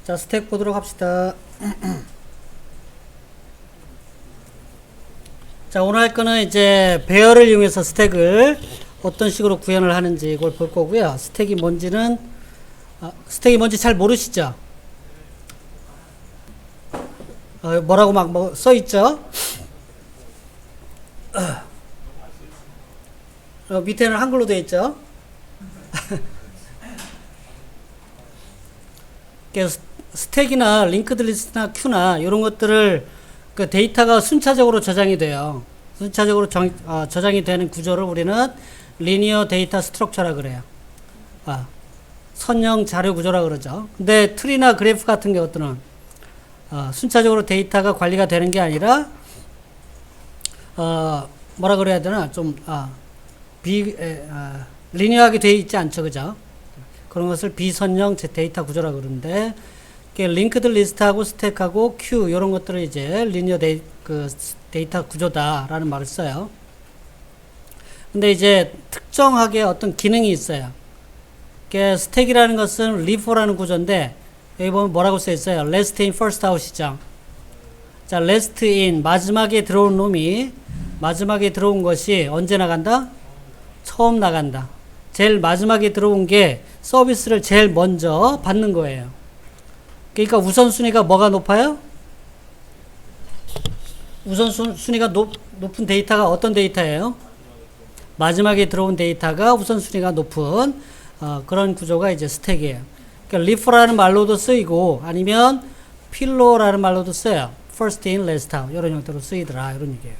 자, 스택 보도록 합시다. 자, 오늘 할 거는 이제 배열을 이용해서 스택을 어떤 식으로 구현을 하는지 이걸 볼 거고요. 스택이 뭔지는, 스택이 뭔지 잘 모르시죠? 뭐라고 막 뭐 써있죠? 밑에는 한글로 되어 있죠? 그래서 스택이나 링크드 리스트나 큐나 이런 것들을 그 데이터가 순차적으로 저장이 돼요. 순차적으로 저장이 되는 구조를 우리는 리니어 데이터 스트럭처라 그래요. 선형 자료 구조라 그러죠. 근데 트리나 그래프 같은 것들은 순차적으로 데이터가 관리가 되는 게 아니라 뭐라 그래야 되나 좀 리니어하게 되어 있지 않죠, 그죠? 그런 것을 비선형 데이터 구조라 그러는데, 링크드 리스트하고 스택하고 큐 이런 것들을 이제 리니어 데이터 구조다라는 말을 써요. 근데 이제 특정하게 어떤 기능이 있어요. 스택이라는 것은 리포라는 구조인데, 여기 보면 뭐라고 써 있어요? last in first out이죠. 자, last in 마지막에 들어온 놈이 마지막에 들어온 것이 언제 나간다? 처음 나간다. 제일 마지막에 들어온 게 서비스를 제일 먼저 받는 거예요. 그러니까 우선순위가 뭐가 높아요? 우선순위가 높은 데이터가 어떤 데이터예요? 마지막에 들어온 데이터가 우선순위가 높은 그런 구조가 이제 스택이에요. 그러니까 리프라는 말로도 쓰이고 아니면 필로라는 말로도 써요. first in, last out 이런 형태로 쓰이더라 이런 얘기예요.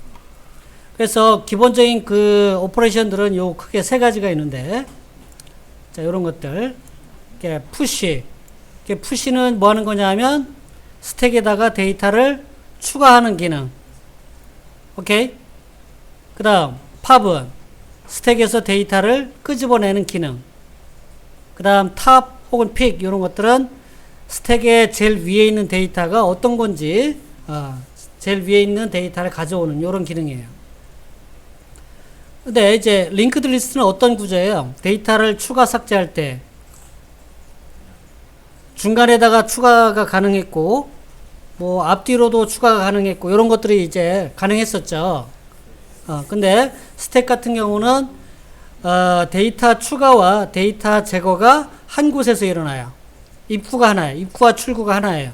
그래서 기본적인 그 오퍼레이션들은 요 크게 세 가지가 있는데, 자, 요런 것들. 푸시는 뭐 하는 거냐 하면 스택에다가 데이터를 추가하는 기능. 오케이? 그 다음, 팝은 스택에서 데이터를 끄집어내는 기능. 그 다음, 탑 혹은 픽, 요런 것들은 스택의 제일 위에 있는 데이터가 어떤 건지, 제일 위에 있는 데이터를 가져오는 요런 기능이에요. 근데 이제 링크드 리스트는 어떤 구조예요? 데이터를 추가 삭제할 때 중간에다가 추가가 가능했고 뭐 앞뒤로도 추가가 가능했고 이런 것들이 이제 가능했었죠. 근데 스택 같은 경우는 데이터 추가와 데이터 제거가 한 곳에서 일어나요. 입구가 하나예요. 입구와 출구가 하나예요.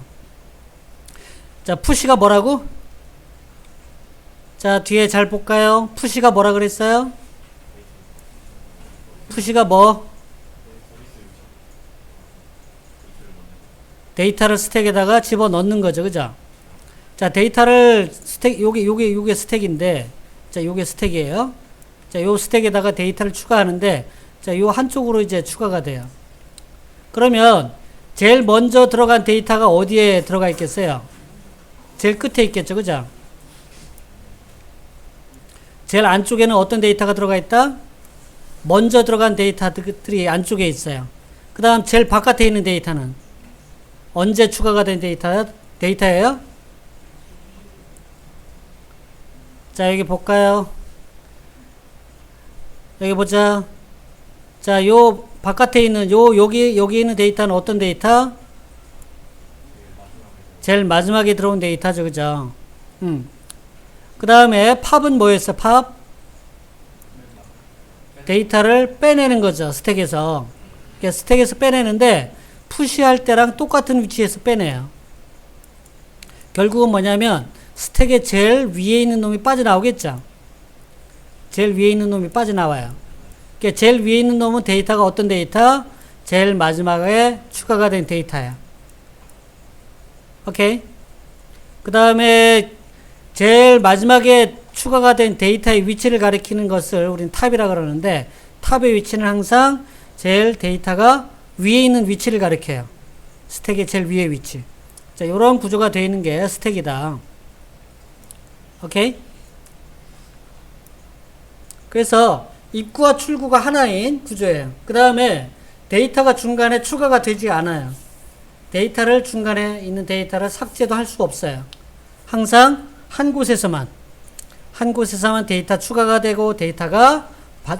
자, 푸시가 뭐라고? 자, 뒤에 잘 볼까요? 푸시가 뭐라 그랬어요? 푸시가 뭐? 데이터를 스택에다가 집어 넣는 거죠. 그죠? 자, 데이터를 요게 스택인데, 자, 요게 스택이에요. 자, 요 스택에다가 데이터를 추가하는데, 자, 요 한쪽으로 이제 추가가 돼요. 그러면, 제일 먼저 들어간 데이터가 어디에 들어가 있겠어요? 제일 끝에 있겠죠. 그죠? 제일 안쪽에는 어떤 데이터가 들어가 있다? 먼저 들어간 데이터들이 안쪽에 있어요. 그 다음 제일 바깥에 있는 데이터는 언제 추가가 된 데이터예요? 자, 여기 볼까요? 여기 보자. 자, 요 바깥에 있는 여기 있는 데이터는 어떤 데이터? 제일 마지막에 들어온 데이터죠. 그죠? 그 다음에 팝은 뭐였어? 팝? 데이터를 빼내는 거죠. 스택에서. 스택에서 빼내는데 푸시할 때랑 똑같은 위치에서 빼내요. 결국은 뭐냐면 스택의 제일 위에 있는 놈이 빠져나오겠죠. 제일 위에 있는 놈이 빠져나와요. 제일 위에 있는 놈은 데이터가 어떤 데이터? 제일 마지막에 추가가 된 데이터야. 오케이? 그 다음에 제일 마지막에 추가가 된 데이터의 위치를 가리키는 것을 우리는 탑이라 그러는데, 탑의 위치는 항상 제일 데이터가 위에 있는 위치를 가리켜요. 스택의 제일 위의 위치. 자, 이런 구조가 되어 있는 게 스택이다. 오케이? 그래서 입구와 출구가 하나인 구조예요. 그 다음에 데이터가 중간에 추가가 되지 않아요. 데이터를 중간에 있는 데이터를 삭제도 할 수가 없어요. 항상 한 곳에서만 데이터 추가가 되고 데이터가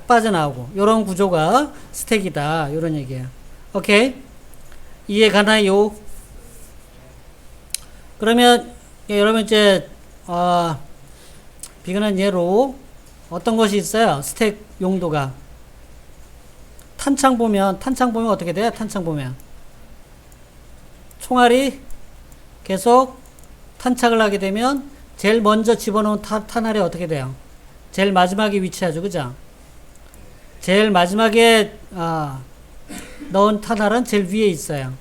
빠져나오고 이런 구조가 스택이다 이런 얘기예요. 오케이? 이해 가나요? 그러면 여러분 이제 비근한 예로 어떤 것이 있어요? 스택 용도가 탄창 보면 어떻게 돼요? 탄창 보면 총알이 계속 탄착을 하게 되면 제일 먼저 집어넣은 탄알이 어떻게 돼요? 제일 마지막에 위치하죠, 그죠? 제일 마지막에 넣은 탄알은 제일 위에 있어요.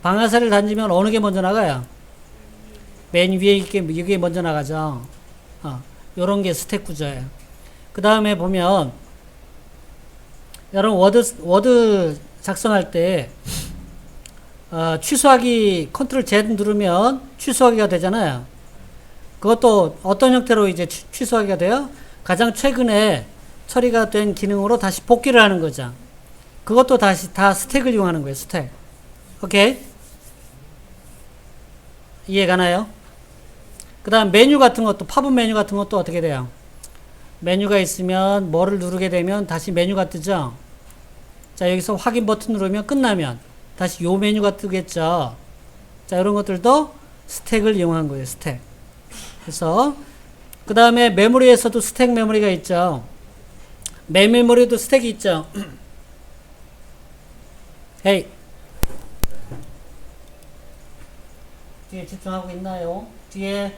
방아쇠를 던지면 어느 게 먼저 나가요? 맨 위에 이게 먼저 나가죠. 요런 게 스택 구조예요. 그 다음에 보면 여러분 워드 작성할 때 취소하기 컨트롤 Z 누르면 취소하기가 되잖아요. 그것도 어떤 형태로 이제 취소하기가 돼요? 가장 최근에 처리가 된 기능으로 다시 복귀를 하는 거죠. 그것도 다시 다 스택을 이용하는 거예요. 스택. 오케이? 이해가나요? 그 다음 메뉴 같은 것도 팝업 메뉴 같은 것도 어떻게 돼요? 메뉴가 있으면 뭐를 누르게 되면 다시 메뉴가 뜨죠. 자, 여기서 확인 버튼 누르면 끝나면 다시 요 메뉴가 뜨겠죠. 자, 이런 것들도 스택을 이용한 거예요. 스택. 그래서 그 다음에 메모리에서도 스택 메모리가 있죠. 메인 메모리도 스택이 있죠. 헤이. 뒤에 집중하고 있나요? 뒤에.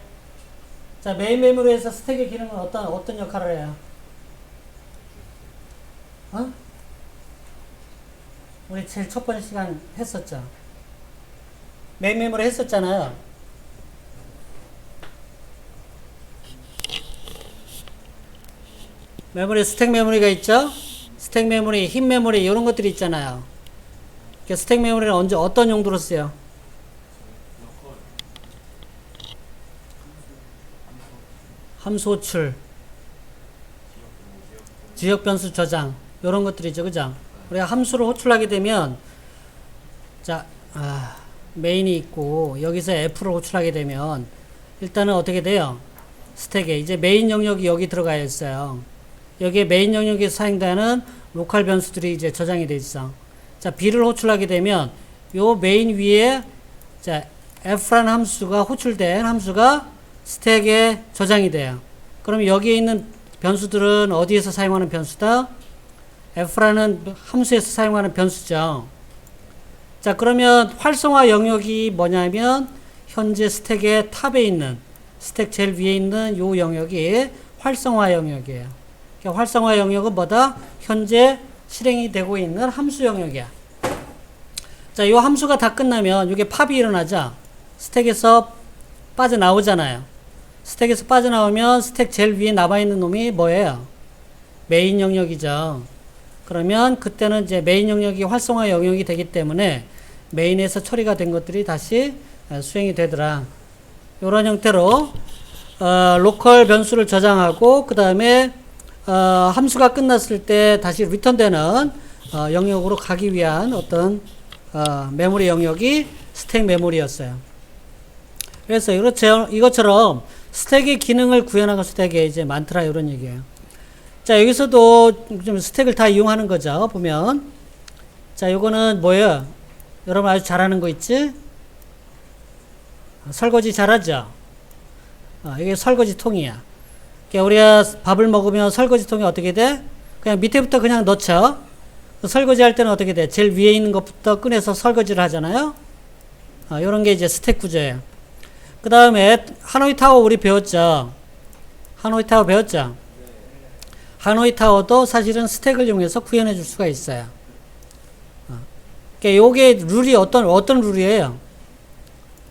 자, 메인 메모리에서 스택의 기능은 어떤 역할을 해요? 우리 제일 첫 번째 시간 했었죠. 메인 메모리 했었잖아요. 메모리, 스택 메모리가 있죠? 스택 메모리, 흰 메모리, 이런 것들이 있잖아요. 스택 메모리는 어떤 용도로 쓰요? 함수 호출, 지역 변수 저장, 이런 것들이죠, 그죠? 우리가 함수를 호출하게 되면, 자, 메인이 있고, 여기서 F를 호출하게 되면, 일단은 어떻게 돼요? 스택에, 이제 메인 영역이 여기 들어가 있어요. 여기에 메인 영역에서 사용되는 로컬 변수들이 이제 저장이 되어 있어. 자, B를 호출하게 되면, 요 메인 위에, 자, F라는 함수가 호출된 함수가 스택에 저장이 돼요. 그럼 여기에 있는 변수들은 어디에서 사용하는 변수다? F라는 함수에서 사용하는 변수죠. 자, 그러면 활성화 영역이 뭐냐면 현재 스택의 탑에 있는 스택 제일 위에 있는 요 영역이 활성화 영역이에요. 그러니까 활성화 영역은 뭐다? 현재 실행이 되고 있는 함수 영역이야. 자, 요 함수가 다 끝나면 이게 팝이 일어나죠. 스택에서 빠져나오잖아요. 스택에서 빠져나오면 스택 제일 위에 남아있는 놈이 뭐예요? 메인 영역이죠. 그러면 그때는 이제 메인 영역이 활성화 영역이 되기 때문에 메인에서 처리가 된 것들이 다시 수행이 되더라. 이런 형태로 로컬 변수를 저장하고 그 다음에 함수가 끝났을 때 다시 리턴되는 영역으로 가기 위한 어떤 메모리 영역이 스택 메모리였어요. 그래서 이것처럼 스택의 기능을 구현하는 스택에 이제 많더라 이런 얘기예요. 자, 여기서도 좀 스택을 다 이용하는 거죠. 보면 자, 요거는 뭐예요? 여러분 아주 잘하는 거 있지? 설거지 잘하죠? 이게 설거지 통이야. 그러니까 우리가 밥을 먹으면 설거지 통이 어떻게 돼? 그냥 밑에부터 그냥 넣죠. 설거지 할 때는 어떻게 돼? 제일 위에 있는 것부터 꺼내서 설거지를 하잖아요. 요런 게 이제 스택 구조예요. 그 다음에 하노이 타워 우리 배웠죠. 하노이 타워 배웠죠. 하노이 타워도 사실은 스택을 이용해서 구현해 줄 수가 있어요. 그러니까 요게 룰이 어떤 룰이에요?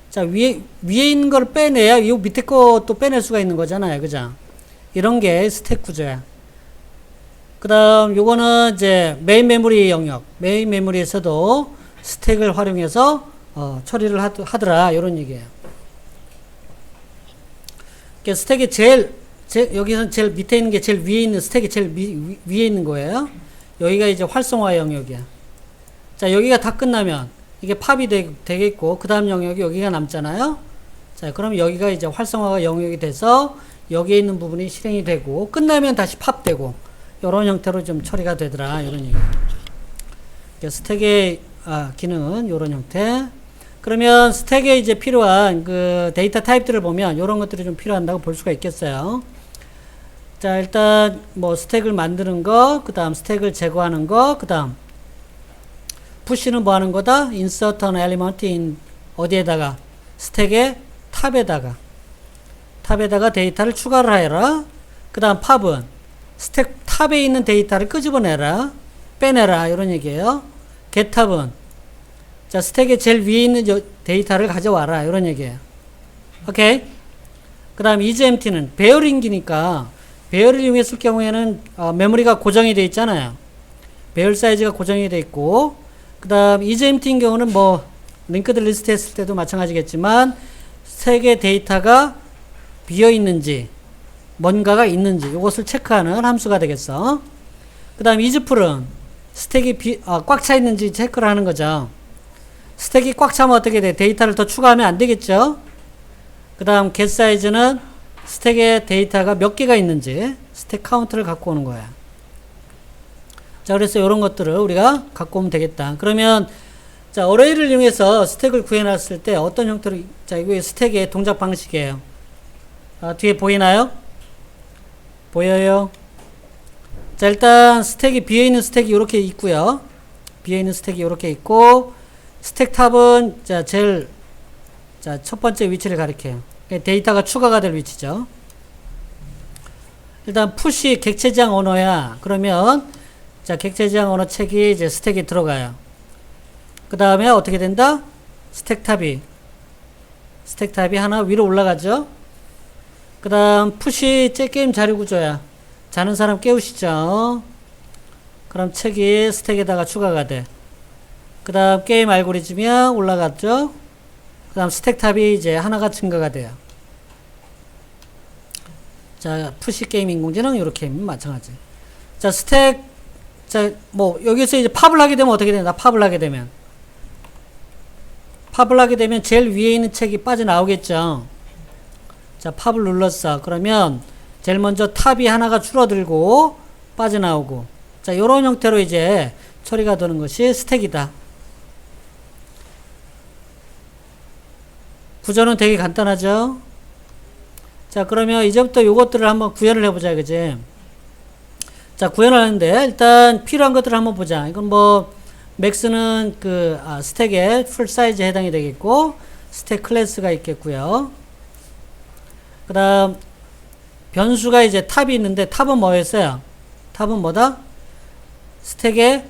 자, 위에 있는 걸 빼내야 요 밑에 것도 빼낼 수가 있는 거잖아요. 그죠? 이런 게 스택 구조야. 그 다음 요거는 이제 메인 메모리 영역. 메인 메모리에서도 스택을 활용해서 처리를 하더라. 요런 얘기예요. 스택이 여기서는 제일 밑에 있는 게 제일 위에 있는 스택이 제일 위에 있는 거예요. 여기가 이제 활성화 영역이야. 자, 여기가 다 끝나면 이게 팝이 되겠고, 그 다음 영역이 여기가 남잖아요. 자, 그럼 여기가 이제 활성화가 영역이 돼서 여기에 있는 부분이 실행이 되고, 끝나면 다시 팝되고, 이런 형태로 좀 처리가 되더라. 이런 얘기. 스택의 기능은 이런 형태. 그러면 스택에 이제 필요한 그 데이터 타입들을 보면 이런 것들이 좀 필요한다고 볼 수가 있겠어요. 자, 일단 뭐 스택을 만드는 거, 그 다음 스택을 제거하는 거, 그 다음 푸시는 뭐 하는 거다? insert an element in 어디에다가? 스택의 탑에다가 데이터를 추가를 해라. 그 다음 팝은 스택 탑에 있는 데이터를 끄집어내라, 빼내라, 이런 얘기예요. get탑은 자, 스택의 제일 위에 있는 데이터를 가져와라, 이런 얘기예요. 오케이? 그 다음 isEmpty는 배열인기니까 배열을 이용했을 경우에는 메모리가 고정이 되어 있잖아요. 배열 사이즈가 고정이 되어 있고, 그 다음 isEmpty인 경우는 뭐 링크드 리스트 했을 때도 마찬가지겠지만 스택의 데이터가 비어 있는지 뭔가가 있는지 이것을 체크하는 함수가 되겠어. 그 다음 isFull은 스택이 꽉 차 있는지 체크를 하는 거죠. 스택이 꽉 차면 어떻게 돼? 데이터를 더 추가하면 안 되겠죠. 그 다음 getSize는 스택에 데이터가 몇 개가 있는지 스택 카운트를 갖고 오는 거야. 자, 그래서 이런 것들을 우리가 갖고 오면 되겠다. 그러면 자, 어레이를 이용해서 스택을 구해놨을 때 어떤 형태로, 자, 이거 스택의 동작 방식이에요. 뒤에 보이나요? 보여요? 자, 일단 스택이 비어있는 스택이 이렇게 있고요. 비어있는 스택이 이렇게 있고, 스택 탑은 자, 제일 자, 첫 번째 위치를 가리켜요. 데이터가 추가가 될 위치죠. 일단 푸시 객체지향 언어야. 그러면 자, 객체지향 언어 책이 이제 스택에 들어가요. 그 다음에 어떻게 된다? 스택 탑이 하나 위로 올라가죠. 그 다음 푸시 게임 자료 구조야. 자는 사람 깨우시죠. 그럼 책이 스택에다가 추가가 돼. 그 다음 게임 알고리즘이야 올라갔죠. 그 다음 스택 탑이 이제 하나가 증가가 돼요. 자, 푸시 게임 인공지능 이렇게 마찬가지. 자, 스택, 자, 뭐 여기서 이제 팝을 하게 되면 어떻게 된다? 팝을 하게 되면 제일 위에 있는 책이 빠져나오겠죠. 자, 팝을 눌렀어. 그러면 제일 먼저 탑이 하나가 줄어들고 빠져나오고, 자, 요런 형태로 이제 처리가 되는 것이 스택이다. 구조는 되게 간단하죠. 자, 그러면 이제부터 요것들을 한번 구현을 해보자, 그지? 자, 구현을 하는데 일단 필요한 것들을 한번 보자. 이건 뭐 맥스는 스택의 풀 사이즈에 해당이 되겠고, 스택 클래스가 있겠고요. 그 다음 변수가 이제 탑이 있는데, 탑은 뭐였어요? 탑은 뭐다? 스택의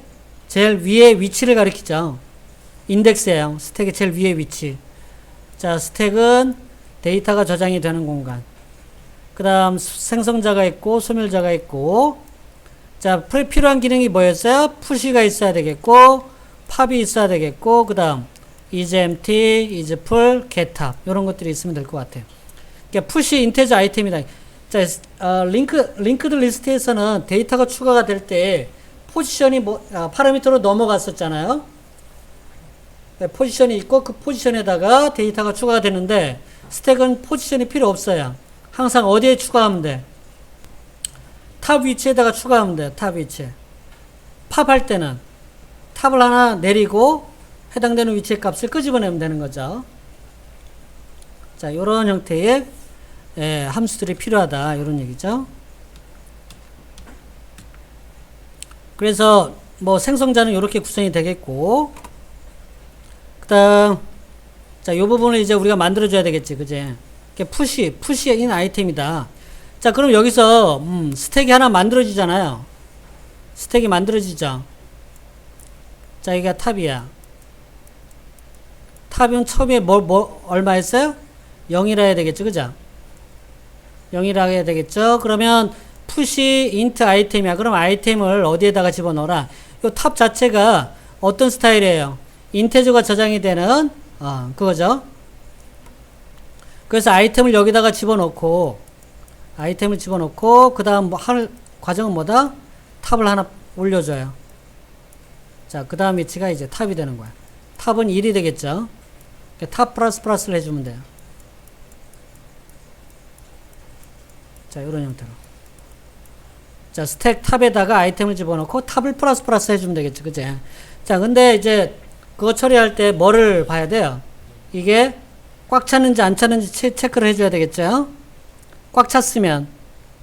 제일 위에 위치를 가리키죠. 인덱스예요. 스택의 제일 위에 위치. 자, 스택은 데이터가 저장이 되는 공간. 그 다음 생성자가 있고 소멸자가 있고, 자, 필요한 기능이 뭐였어요? 푸시가 있어야 되겠고, 팝이 있어야 되겠고, 그 다음 isEmpty, isFull, getTab 이런 것들이 있으면 될 것 같아요. 그러니까 푸시 인테저 아이템이다. 자, 링크드 리스트에서는 데이터가 추가가 될 때 포지션이 파라미터로 넘어갔었잖아요. 포지션이 있고 그 포지션에다가 데이터가 추가가 되는데, 스택은 포지션이 필요 없어요. 항상 어디에 추가하면 돼? 탑 위치에다가 추가하면 돼. 탑 위치에. 팝 할 때는 탑을 하나 내리고 해당되는 위치의 값을 끄집어내면 되는 거죠. 자, 요런 형태의 함수들이 필요하다, 이런 얘기죠. 그래서 뭐 생성자는 이렇게 구성이 되겠고, 그 다음 자, 요 부분을 이제 우리가 만들어줘야 되겠지, 그제? 푸시인 아이템이다. 자, 그럼 여기서 스택이 하나 만들어지잖아요. 스택이 만들어지죠. 자, 여기가 탑이야. 탑은 처음에 얼마 했어요? 0이라 해야 되겠죠, 그죠? 0이라 해야 되겠죠. 그러면 푸시 인트 아이템이야. 그럼 아이템을 어디에다가 집어넣어라? 요 탑 자체가 어떤 스타일이에요? 인테저가 저장이 되는 그거죠. 그래서 아이템을 여기다가 집어넣고, 그 다음 할 과정은 뭐다? 탑을 하나 올려줘요. 자, 그 다음 위치가 이제 탑이 되는 거야. 탑은 1이 되겠죠. 탑 플러스를 해주면 돼요. 자, 이런 형태로. 자, 스택 탑에다가 아이템을 집어넣고 탑을 플러스 해주면 되겠죠. 그치? 자, 근데 이제 그거 처리할 때 뭐를 봐야 돼요? 이게 꽉 찼는지 안 찼는지 체크를 해줘야 되겠죠. 꽉 찼으면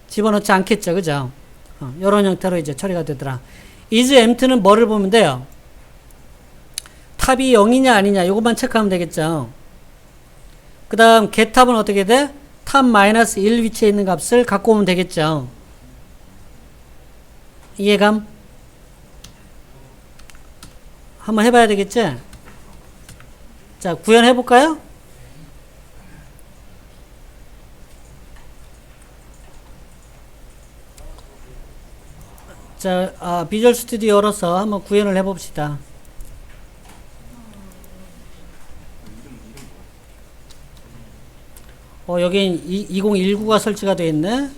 집어넣지 않겠죠. 그죠? 이런 형태로 이제 처리가 되더라. is empty는 뭐를 보면 돼요? 탑이 0이냐 아니냐 이것만 체크하면 되겠죠. 그 다음 get탑은 어떻게 돼? 탑 마이너스 1 위치에 있는 값을 갖고 오면 되겠죠. 이해감? 한번 해봐야 되겠지? 자, 구현해볼까요? 자, 비주얼 스튜디오 열어서 한번 구현을 해봅시다. 여긴 2019가 설치가 되어 있네.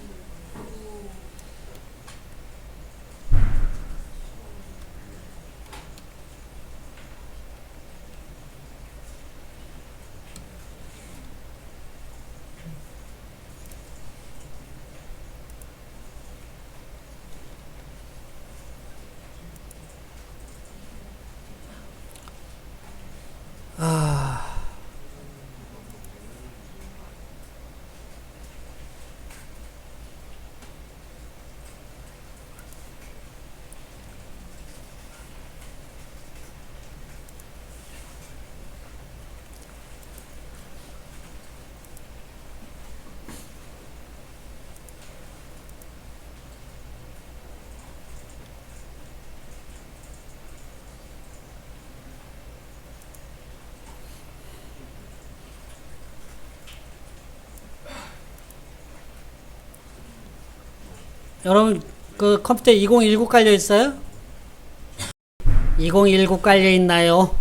여러분 그 컴퓨터에 2019 깔려 있어요? 2019 깔려 있나요?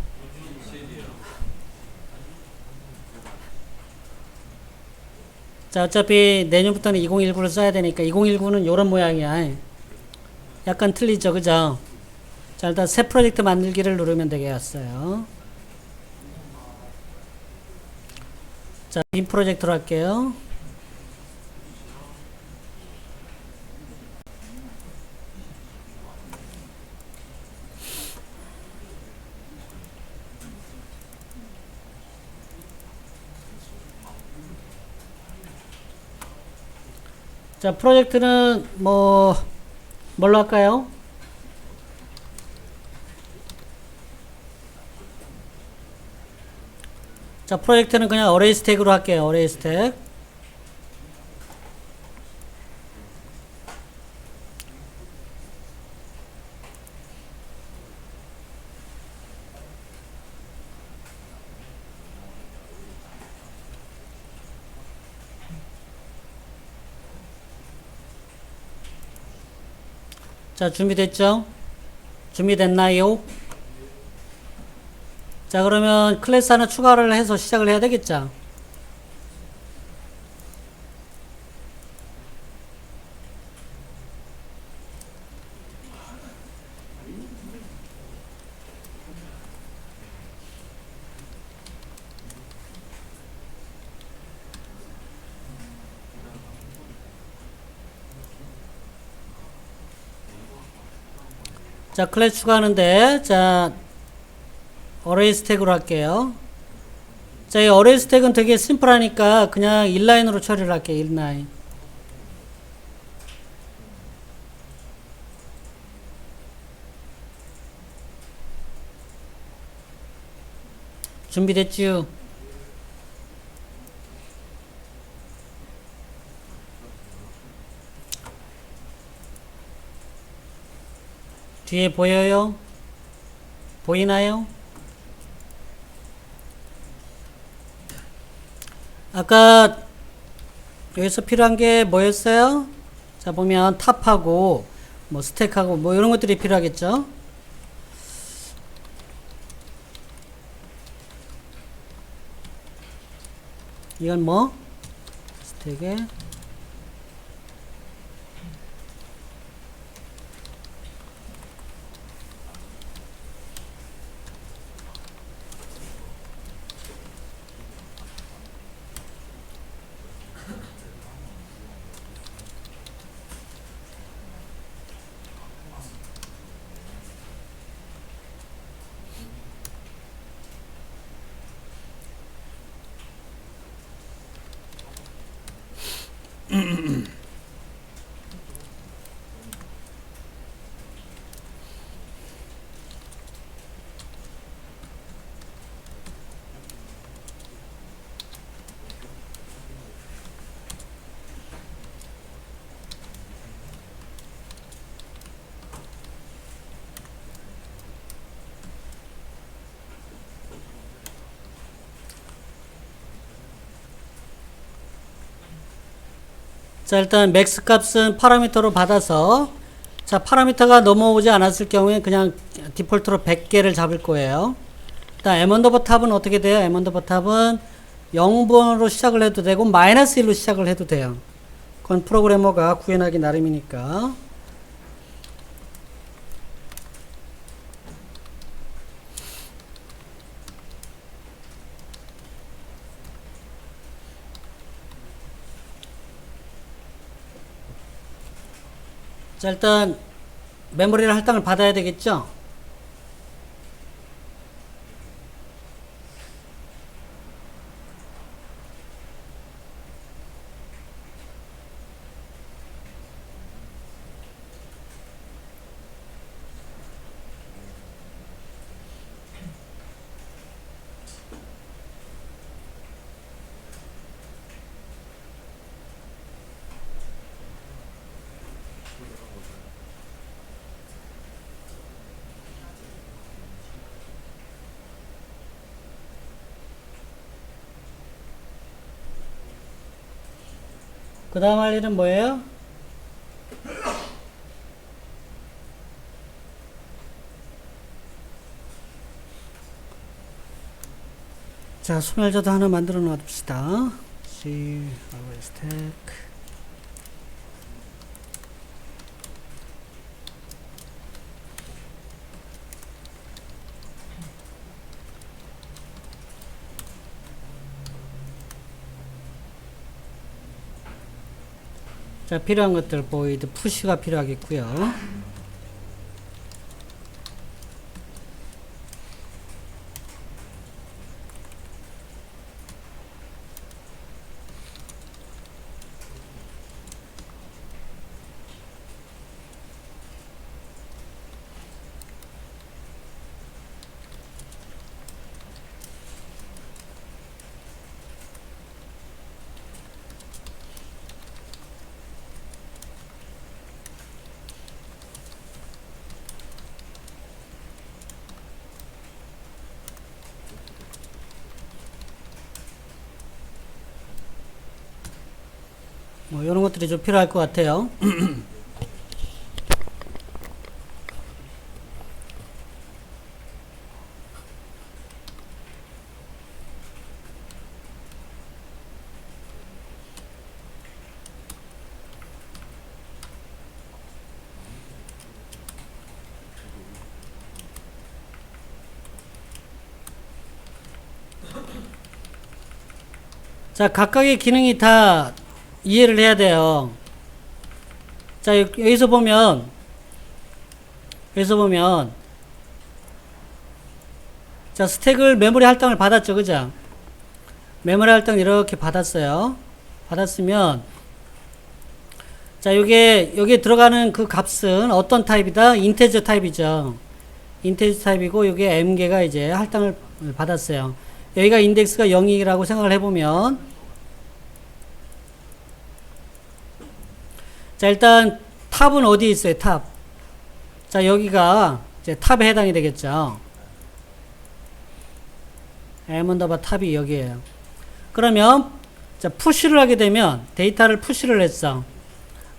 자, 어차피 내년부터는 2019를 써야 되니까 2019는 요런 모양이야. 약간 틀리죠, 그죠? 자, 일단 새 프로젝트 만들기를 누르면 되겠어요. 자, 빈 프로젝트로 할게요. 자, 프로젝트는 뭘로 할까요? 자, 프로젝트는 그냥 어레이 스택으로 할게요. 어레이 스택. 자, 준비됐죠? 준비됐나요? 자, 그러면 클래스 하나 추가를 해서 시작을 해야 되겠죠? 자, 클래스 추가하는데, 자, 어레이 스택으로 할게요. 자, 이 어레이 스택은 되게 심플하니까 그냥 인라인으로 처리를 할게요. 인라인. 준비됐지요? 뒤에 보여요? 보이나요? 아까 여기서 필요한 게 뭐였어요? 자, 보면 탑하고 뭐 스택하고 뭐 이런 것들이 필요하겠죠? 이건 뭐? 스택에 자, 일단 맥스 값은 파라미터로 받아서, 자, 파라미터가 넘어오지 않았을 경우에 그냥 디폴트로 100개를 잡을 거예요. 일단 m 언더버 탑은 어떻게 돼요? m 언더버 탑은 0번으로 시작을 해도 되고 마이너스 1로 시작을 해도 돼요. 그건 프로그래머가 구현하기 나름이니까. 자, 일단 메모리를 할당을 받아야 되겠죠? 그 다음 할 일은 뭐예요? 자, 소멸자도 하나 만들어 놔둡시다. C, 스택. 자, 필요한 것들 보이드 푸시가 필요하겠고요. 뭐 이런 것들이 좀 필요할 것 같아요. 자, 각각의 기능이 다 이해를 해야 돼요. 자, 여기서 보면 자, 스택을 메모리 할당을 받았죠, 그죠? 메모리 할당 이렇게 받았어요. 받았으면 자, 여기에 들어가는 그 값은 어떤 타입이다? 인테저 타입이죠. 인테저 타입이고 여기에 m개가 이제 할당을 받았어요. 여기가 인덱스가 0이라고 생각을 해보면 자, 일단 탑은 어디에 있어요? 탑. 자, 여기가 이제 탑에 해당이 되겠죠. m 언더바 탑이 여기에요. 그러면 자, 푸시를 하게 되면 데이터를 푸시를 했어.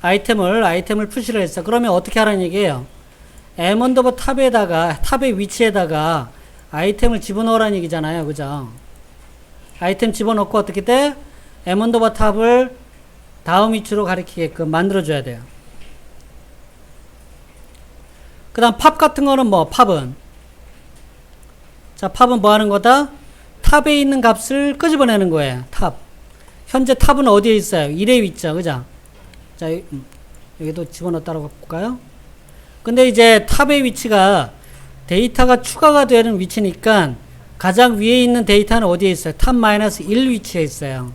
아이템을 푸시를 했어. 그러면 어떻게 하라는 얘기예요? m 언더바 탑의 위치에다가 아이템을 집어넣으라는 얘기잖아요. 그죠? 아이템 집어넣고 어떻게 돼? m 언더바 탑을 다음 위치로 가리키게끔 만들어줘야 돼요. 그 다음 팝 같은 거는 뭐, 팝은. 자, 팝은 뭐 하는 거다? 탑에 있는 값을 끄집어내는 거예요. 탑. 현재 탑은 어디에 있어요? 1에 있죠. 그죠? 자, 여기도 집어넣었다고 볼까요? 근데 이제 탑의 위치가 데이터가 추가가 되는 위치니까 가장 위에 있는 데이터는 어디에 있어요? 탑 마이너스 1 위치에 있어요.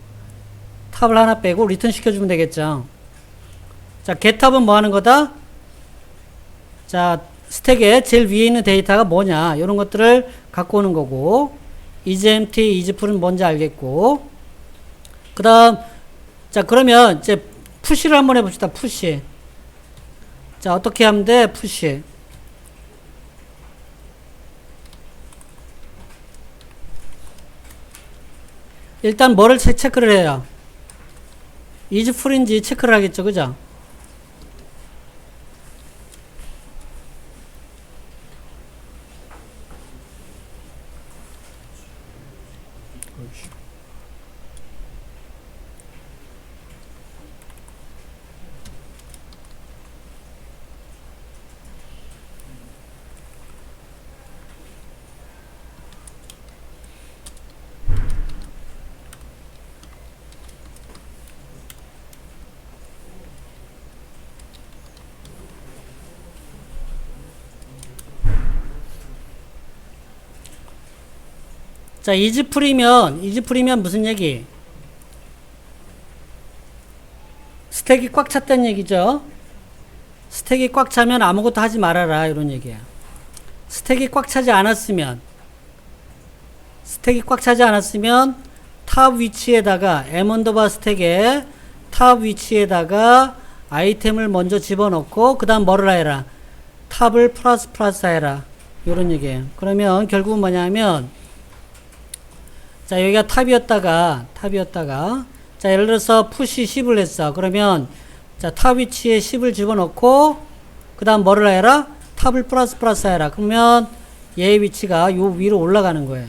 탑을 하나 빼고 리턴 시켜주면 되겠죠. 자, get탑은 뭐 하는 거다? 자, 스택에 제일 위에 있는 데이터가 뭐냐, 이런 것들을 갖고 오는 거고, isEmpty, isFull은 뭔지 알겠고, 그 다음, 자, 그러면 이제 푸시를 한번 해봅시다. 푸시. 자, 어떻게 하면 돼? 푸시. 일단 뭐를 체크를 해요? isFull인지 체크를 하겠죠, 그죠? 자, isFull이면 무슨 얘기? 스택이 꽉 찼다는 얘기죠. 스택이 꽉 차면 아무것도 하지 말아라, 이런 얘기야. 스택이 꽉 차지 않았으면 탑 위치에다가 m_bar 스택에 탑 위치에다가 아이템을 먼저 집어넣고 그 다음 뭐를 해라? 탑을 플러스 해라, 이런 얘기예요. 그러면 결국은 뭐냐면, 자, 여기가 탑이었다가 자, 예를 들어서 푸시 10을 했어. 그러면 자, 탑 위치에 10을 집어넣고 그 다음 뭐를 해라? 탑을 플러스 해라. 그러면 얘의 위치가 요 위로 올라가는 거예요.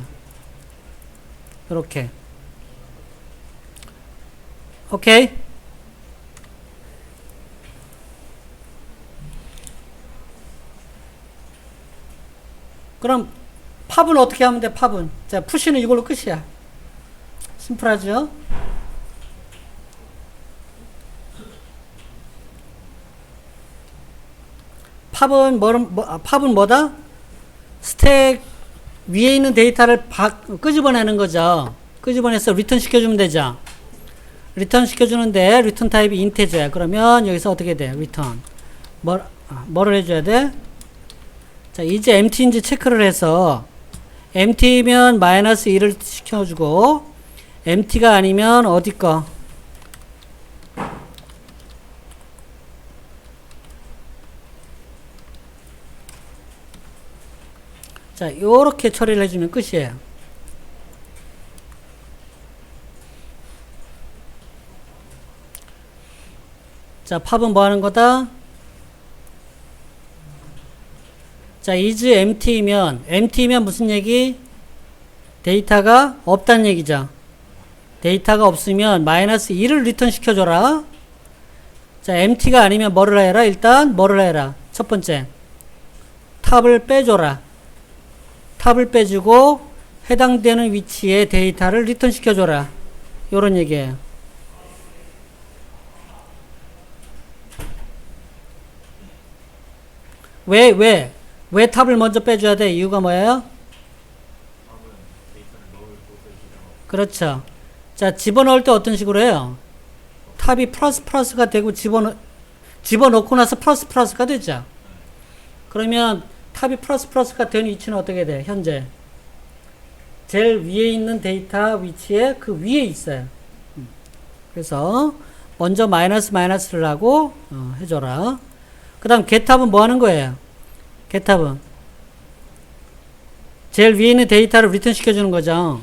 이렇게. 오케이? 그럼 팝은 어떻게 하면 돼? 팝은, 자, 푸시는 이걸로 끝이야. 심플하죠? 팝은 뭐다? 스택 위에 있는 데이터를 끄집어내는 거죠. 끄집어내서 리턴 시켜주면 되죠. 리턴 시켜주는데 리턴 타입이 인테저야. 그러면 여기서 어떻게 돼? 리턴. 뭐를 해줘야 돼? 자, 이제 empty인지 체크를 해서, empty면 마이너스 1을 시켜주고, empty가 아니면 어디 거? 자, 요렇게 처리를 해주면 끝이에요. 자, 팝은 뭐 하는 거다? 자, is empty면 무슨 얘기? 데이터가 없다는 얘기죠. 데이터가 없으면 마이너스 1을 리턴 시켜줘라. 자, empty가 아니면 뭐를 해라? 일단 뭐를 해라? 첫 번째, 탑을 빼줘라. 탑을 빼주고 해당되는 위치에 데이터를 리턴 시켜줘라. 요런 얘기예요. 왜 탑을 먼저 빼줘야 돼? 이유가 뭐예요? 그렇죠. 자, 집어넣을 때 어떤 식으로 해요? 탑이 플러스가 되고 집어넣고 나서 플러스가 되죠. 그러면 탑이 플러스가 된 위치는 어떻게 돼? 현재 제일 위에 있는 데이터 위치에 그 위에 있어요. 그래서 먼저 마이너스를 하고 해줘라. 그 다음 get탑은 뭐 하는 거예요? get탑은 제일 위에 있는 데이터를 리턴 시켜주는 거죠.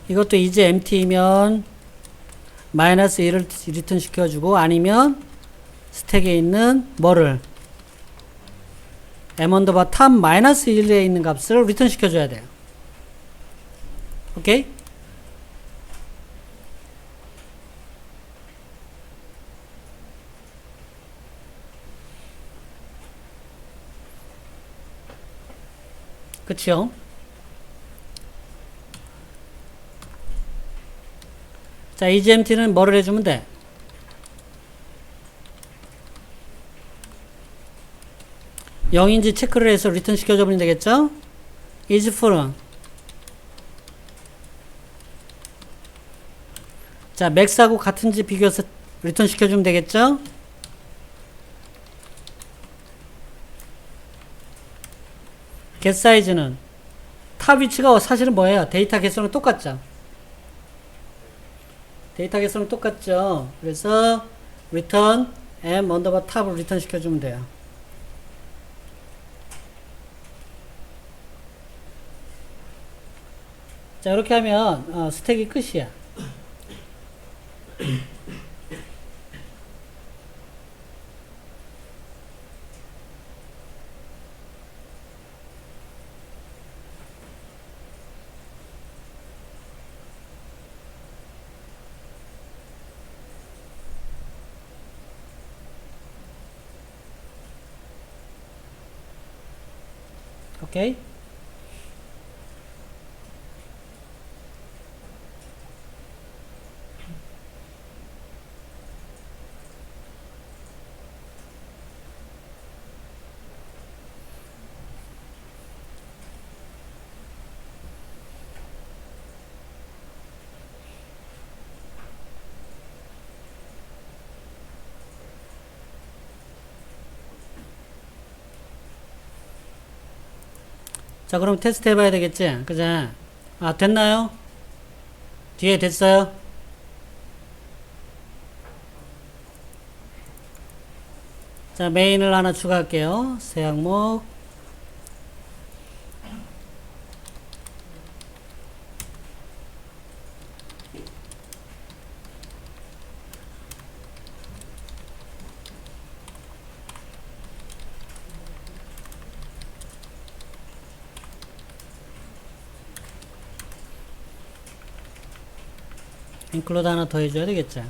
이것도 이제 empty면 마이너스 1을 리턴 시켜주고, 아니면 스택에 있는 뭐를 m_bar 탑 마이너스 1에 있는 값을 리턴 시켜줘야 돼요. 오케이? 그치요? 자, isEmpty는 뭐를 해주면 돼? 영인지 체크를 해서 리턴 시켜주면 되겠죠? is full은 자 max하고 같은지 비교해서 리턴 시켜주면 되겠죠? get 사이즈는 탑 위치가 사실은 뭐예요? 데이터 개수는 똑같죠? 데이터 개수는 똑같죠? 그래서 return m 언더바 탑을 리턴 시켜주면 돼요. 자 이렇게 하면 스택이 끝이야. 오케이? 자 그럼 테스트 해봐야 되겠지? 그죠? 아 됐나요? 뒤에 됐어요? 자 메인을 하나 추가할게요. 새 항목 인클루드 하나 더 해줘야 되겠죠?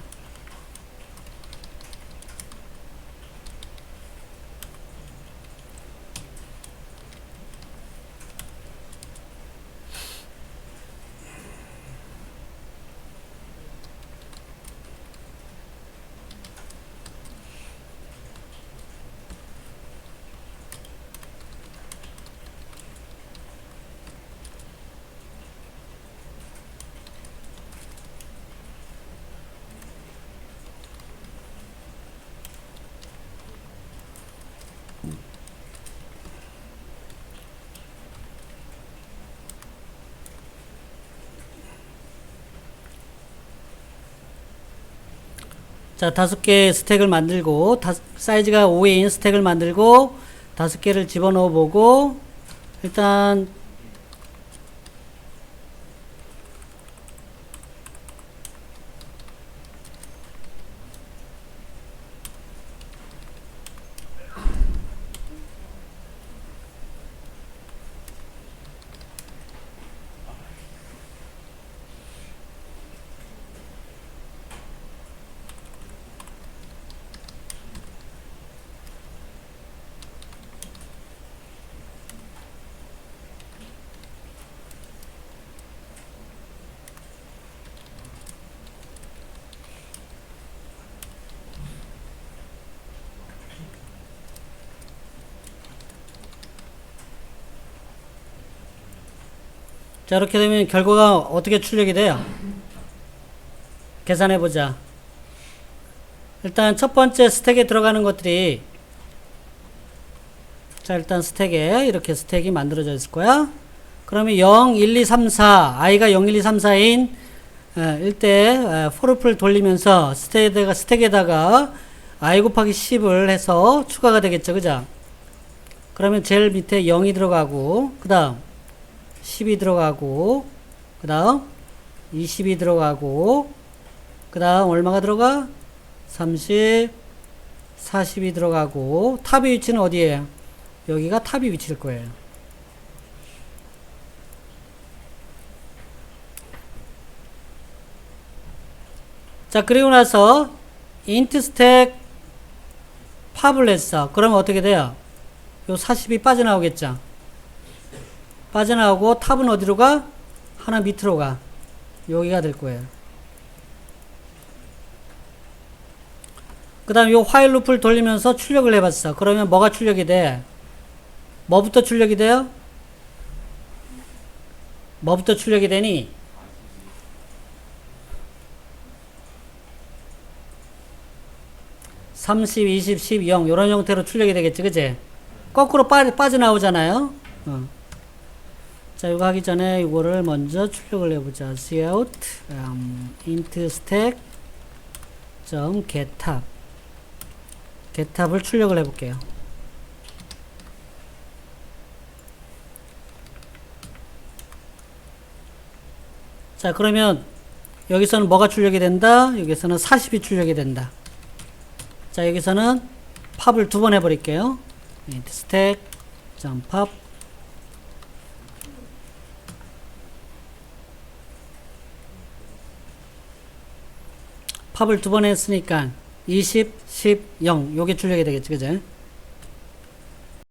자, 5개 스택을 만들고, 사이즈가 5인 스택을 만들고, 5개를 집어넣어 보고, 일단, 자, 이렇게 되면 결과가 어떻게 출력이 돼요? 계산해 보자. 일단 첫 번째 스택에 들어가는 것들이, 자, 일단 스택에, 이렇게 스택이 만들어져 있을 거야. 그러면 0, 1, 2, 3, 4, i가 0, 1, 2, 3, 4인, 일대, 포르프를 돌리면서 스택에다가 i 곱하기 10을 해서 추가가 되겠죠. 그죠? 그러면 제일 밑에 0이 들어가고, 그 다음, 10이 들어가고, 그 다음 20이 들어가고, 그 다음 얼마가 들어가? 30, 40이 들어가고, 탑의 위치는 어디에요? 여기가 탑이 위치일 거예요. 자, 그리고 나서 int 스택 팝을 했어. 그러면 어떻게 돼요? 요 40이 빠져나오겠죠? 빠져나오고 탑은 어디로 가? 하나 밑으로 가. 여기가 될 거예요. 그 다음 요 화일 루프를 돌리면서 출력을 해봤어. 그러면 뭐가 출력이 돼? 뭐부터 출력이 돼요? 뭐부터 출력이 되니? 30, 20, 10, 0 이런 형태로 출력이 되겠지, 그지? 거꾸로 빠져나오잖아요. 자, 이거 하기 전에 이거를 먼저 출력을 해보자. cout int stack getTab getTab을 출력을 해볼게요. 자, 그러면 여기서는 뭐가 출력이 된다? 여기서는 40이 출력이 된다. 자, 여기서는 팝을 두 번 해버릴게요. int stack pop 팝을 두 번 했으니까 20, 10, 0 요게 출력이 되겠지, 그죠?